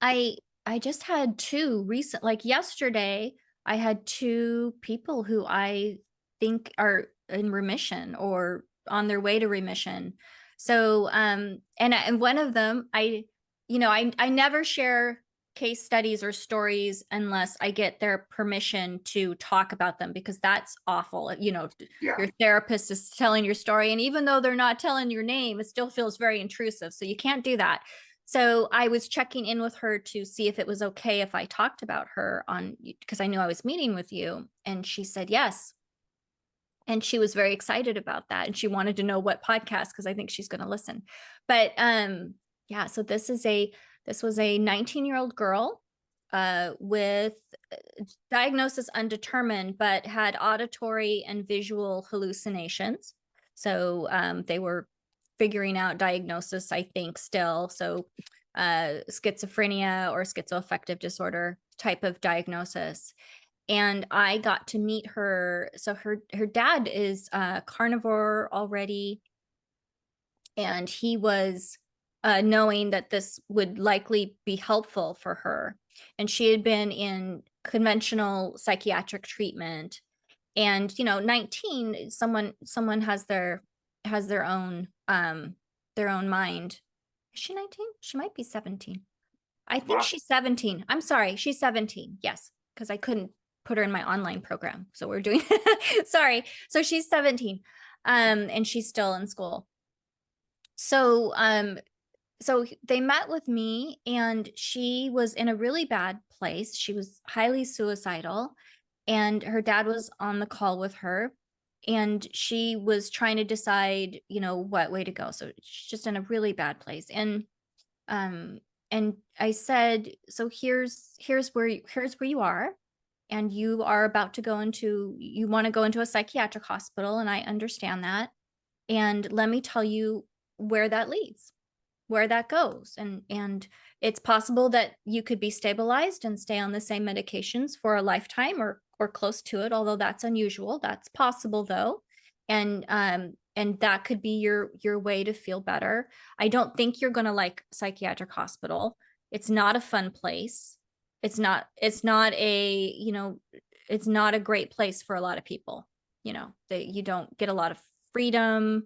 I I just had 2 recent like yesterday, I had 2 people who I think are in remission or on their way to remission. So, and one of them, I never share case studies or stories unless I get their permission to talk about them because that's awful. Yeah. Your therapist is telling your story, and even though they're not telling your name, it still feels very intrusive. So you can't do that. So I was checking in with her to see if it was okay if I talked about her on because I knew I was meeting with you. And she said yes. And she was very excited about that. And she wanted to know what podcast because I think she's going to listen. But yeah, so this was a 19-year-old girl with diagnosis undetermined, but had auditory and visual hallucinations. So they were figuring out diagnosis, I think, still. So schizophrenia or schizoaffective disorder type of diagnosis. And I got to meet her. So her dad is carnivore already, and he was knowing that this would likely be helpful for her. And she had been in conventional psychiatric treatment. And 19, someone has their own mind. Is she 19? She might be 17. I think Wow. she's 17. I'm sorry, she's 17. Yes, because I couldn't put her in my online program. So we're doing sorry. So she's 17. And she's still in school. So so they met with me, and she was in a really bad place. She was highly suicidal, and her dad was on the call with her, and she was trying to decide, what way to go. So she's just in a really bad place. Um and I said, so here's where you are, and you are about to you want to go into a psychiatric hospital, and I understand that. And let me tell you where that leads, where that goes. And it's possible that you could be stabilized and stay on the same medications for a lifetime or close to it, although that's unusual. That's possible though. And that could be your way to feel better. I don't think you're going to like psychiatric hospital. It's not a fun place. It's not it's not a great place for a lot of people. You don't get a lot of freedom.